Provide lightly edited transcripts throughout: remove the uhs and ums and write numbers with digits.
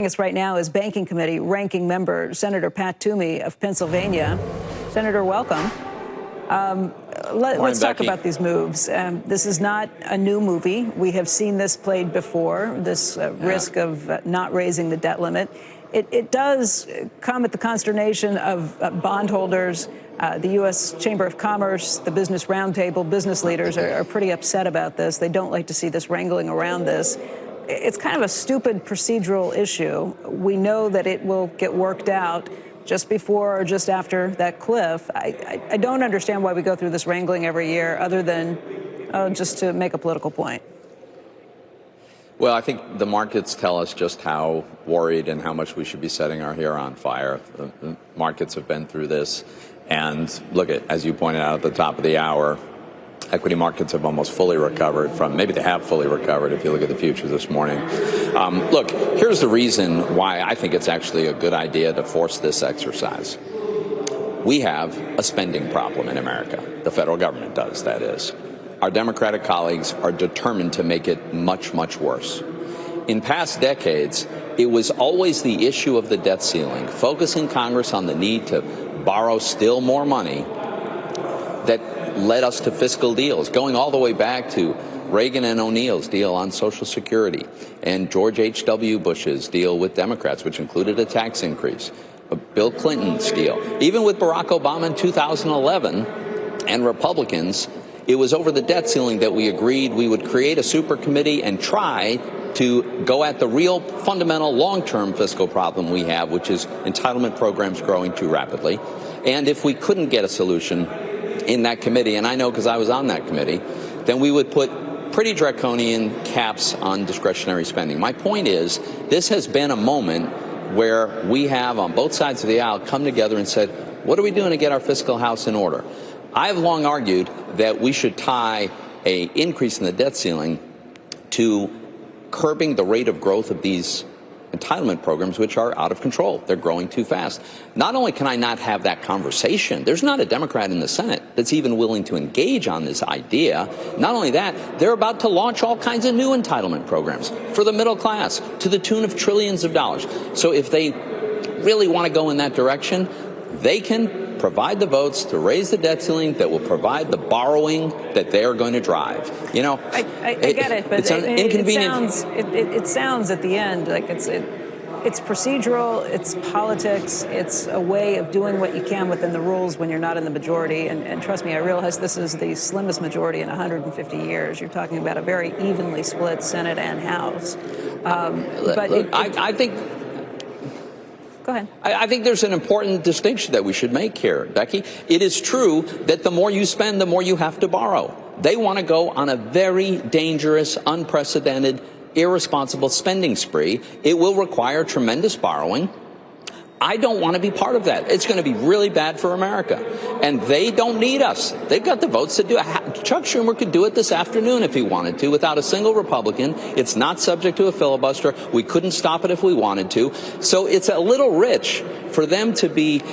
Us right now is Banking Committee ranking member Senator Pat Toomey of Pennsylvania. Senator, welcome. Let's talk about these moves. This is not a new movie. We have seen this played before, this risk of not raising the debt limit. It does come at the consternation of bondholders. The U.S. Chamber of Commerce, the Business Roundtable, business leaders are pretty upset about this. They don't like to see this wrangling around this. It's kind of a stupid procedural issue. We know that it will get worked out just before or just after that cliff. I don't understand why we go through this wrangling every year other than just to make a political point. Well, I think the markets tell us just how worried and how much we should be setting our hair on fire. The markets have been through this. And look, as you pointed out at the top of the hour, equity markets have almost fully recovered from, maybe they have fully recovered if you look at the futures this morning. Look, here's the reason why I think it's actually a good idea to force this exercise. We have a spending problem in America. The federal government does, that is. Our Democratic colleagues are determined to make it much, much worse. In past decades, it was always the issue of the debt ceiling, focusing Congress on the need to borrow still more money, that led us to fiscal deals, going all the way back to Reagan and O'Neill's deal on Social Security and George H.W. Bush's deal with Democrats, which included a tax increase, Bill Clinton's deal. Even with Barack Obama in 2011 and Republicans, it was over the debt ceiling that we agreed we would create a super committee and try to go at the real fundamental long-term fiscal problem we have, which is entitlement programs growing too rapidly. And if we couldn't get a solution in that committee, and I know because I was on that committee, then we would put pretty draconian caps on discretionary spending. My point is, this has been a moment where we have, on both sides of the aisle, come together and said, what are we doing to get our fiscal house in order? I've long argued that we should tie an increase in the debt ceiling to curbing the rate of growth of these entitlement programs, which are out of control. They're growing too fast. Not only can I not have that conversation, there's not a Democrat in the Senate that's even willing to engage on this idea. Not only that, they're about to launch all kinds of new entitlement programs for the middle class to the tune of trillions of dollars. So if they really want to go in that direction, they can provide the votes to raise the debt ceiling that will provide the borrowing that they are going to drive. You know, I get it, but it's an inconvenient. It sounds at the end like it's procedural, it's politics, it's a way of doing what you can within the rules when you're not in the majority. And trust me, I realize this is the slimmest majority in 150 years. You're talking about a very evenly split Senate and House. I think. Go ahead. I think there's an important distinction that we should make here, Becky. It is true that the more you spend, the more you have to borrow. They want to go on a very dangerous, unprecedented, irresponsible spending spree. It will require tremendous borrowing. I don't want to be part of that. It's going to be really bad for America. And they don't need us. They've got the votes to do it. Chuck Schumer could do it this afternoon if he wanted to without a single Republican. It's not subject to a filibuster. We couldn't stop it if we wanted to. So it's a little rich for them to be,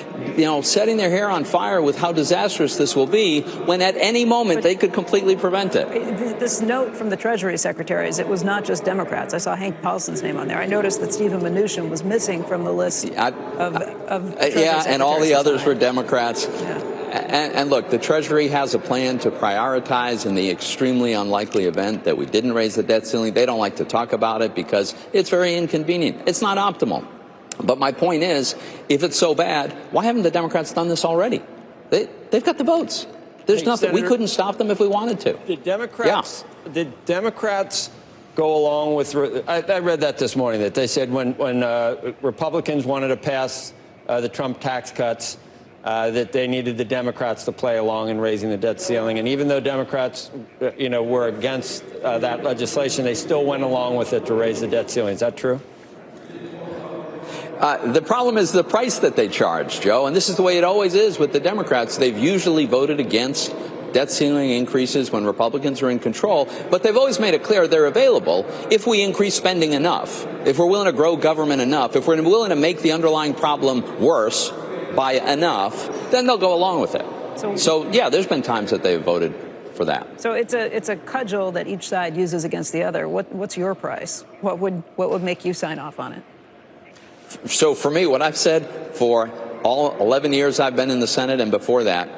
setting their hair on fire with how disastrous this will be when at any moment they could completely prevent it. This note from the Treasury secretaries, it was not just Democrats. I saw Hank Paulson's name on there. I noticed that Stephen Mnuchin was missing from the list. And all the others were Democrats. Yeah. And look, the Treasury has a plan to prioritize in the extremely unlikely event that we didn't raise the debt ceiling. They don't like to talk about it because it's very inconvenient. It's not optimal. But my point is, if it's so bad, why haven't the Democrats done this already? They've got the votes. There's nothing. Senator, we couldn't stop them if we wanted to. Did Democrats go along with, I read that this morning, that they said when Republicans wanted to pass the Trump tax cuts, that they needed the Democrats to play along in raising the debt ceiling. And even though Democrats, were against that legislation, they still went along with it to raise the debt ceiling. Is that true? The problem is the price that they charge, Joe. And this is the way it always is with the Democrats. They've usually voted against debt ceiling increases when Republicans are in control, but they've always made it clear they're available if we increase spending enough, if we're willing to grow government enough, if we're willing to make the underlying problem worse by enough, then they'll go along with it. So yeah, there's been times that they've voted for that. So it's a cudgel that each side uses against the other. What's your price? What would make you sign off on it? So for me, what I've said for all 11 years I've been in the Senate and before that,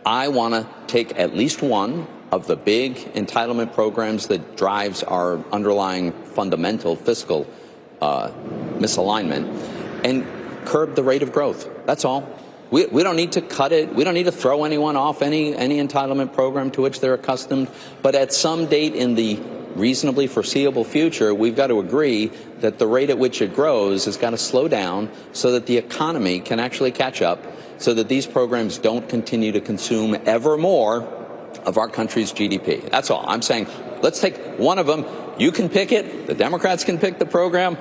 I want to take at least one of the big entitlement programs that drives our underlying fundamental fiscal misalignment and curb the rate of growth. That's all. We don't need to cut it. We don't need to throw anyone off any entitlement program to which they're accustomed. But at some date in the reasonably foreseeable future, we've got to agree that the rate at which it grows has got to slow down so that the economy can actually catch up, so that these programs don't continue to consume ever more of our country's GDP. That's all. I'm saying let's take one of them. You can pick it. The Democrats can pick the program.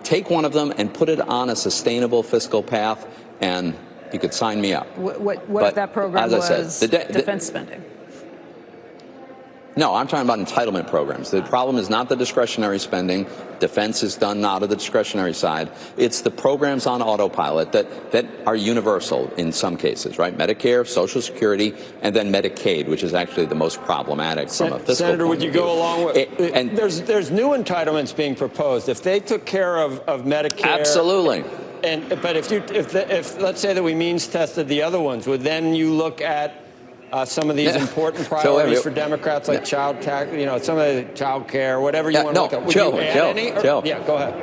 Take one of them and put it on a sustainable fiscal path, and you could sign me up. What if that program was defense spending? No, I'm talking about entitlement programs. The problem is not the discretionary spending. Defense is done out of the discretionary side. It's the programs on autopilot that are universal in some cases, right? Medicare, Social Security, and then Medicaid, which is actually the most problematic from a fiscal Senator, point would you of view. go along with and there's new entitlements being proposed. If they took care of Medicare, absolutely. But if let's say that we means tested the other ones, would then you look at some of these important priorities for Democrats, like child tax, some of the child care, whatever you want to look at? Would you add any? Yeah, go ahead.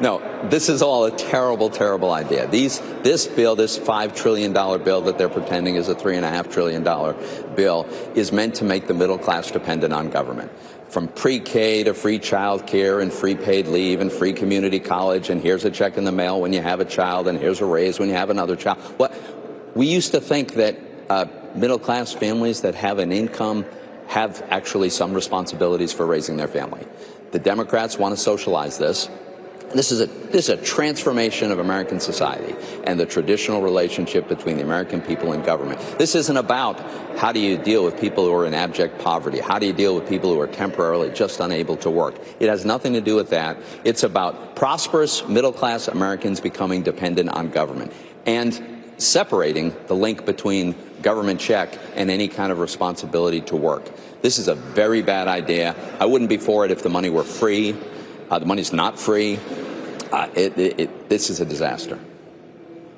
No, this is all a terrible, terrible idea. This bill, this $5 trillion bill that they're pretending is a $3.5 trillion bill, is meant to make the middle class dependent on government. From pre-K to free child care and free paid leave and free community college, and here's a check in the mail when you have a child, and here's a raise when you have another child. We used to think that middle-class families that have an income have actually some responsibilities for raising their family. The Democrats want to socialize this. This is a transformation of American society and the traditional relationship between the American people and government. This isn't about how do you deal with people who are in abject poverty. How do you deal with people who are temporarily just unable to work? It has nothing to do with that. It's about prosperous middle-class Americans becoming dependent on government and separating the link between government check and any kind of responsibility to work. This is a very bad idea. I wouldn't be for it if the money were free. The money's not free. This is a disaster.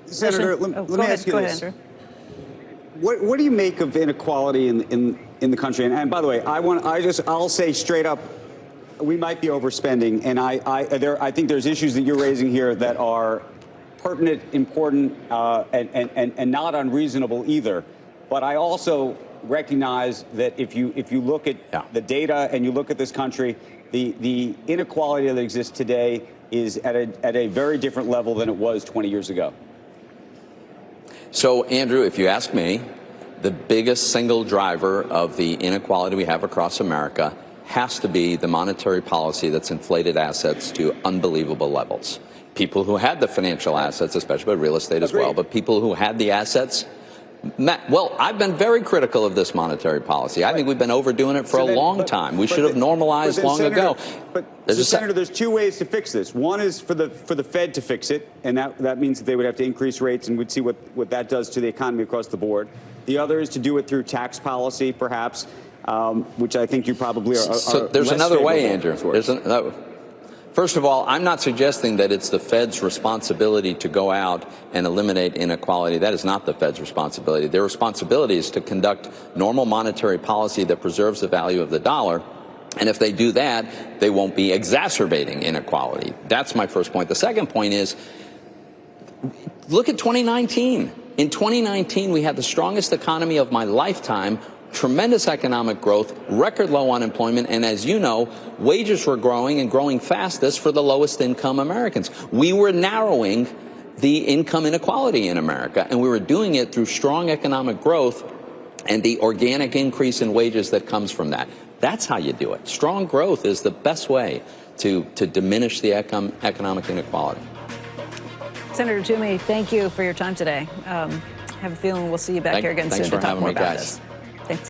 Senator, let me ask you this. What do you make of inequality in the country? And by the way, I'll say straight up, we might be overspending, and I think there's issues that you're raising here that are pertinent, important, and not unreasonable either. But I also recognize that if you look at the data and you look at this country, the inequality that exists today is at a very different level than it was 20 years ago. So, Andrew, if you ask me, the biggest single driver of the inequality we have across America has to be the monetary policy that's inflated assets to unbelievable levels. People who had the financial assets, especially real estate as well, but people who had the assets, well, I've been very critical of this monetary policy. I think we've been overdoing it for a long time. We should have normalized long ago. Senator, there's two ways to fix this. One is for the Fed to fix it, and that means that they would have to increase rates, and we'd see what that does to the economy across the board. The other is to do it through tax policy, perhaps, which I think you probably are. So there's another way, Andrew. First of all, I'm not suggesting that it's the Fed's responsibility to go out and eliminate inequality. That is not the Fed's responsibility. Their responsibility is to conduct normal monetary policy that preserves the value of the dollar. And if they do that, they won't be exacerbating inequality. That's my first point. The second point is, look at 2019. In 2019, we had the strongest economy of my lifetime, tremendous economic growth, record low unemployment, and as you know, wages were growing and growing fastest for the lowest income Americans. We were narrowing the income inequality in America, and we were doing it through strong economic growth and the organic increase in wages that comes from that. That's how you do it. Strong growth is the best way to diminish the economic inequality. Senator Toomey, thank you for your time today. I have a feeling we'll see you back here again soon to talk more about this.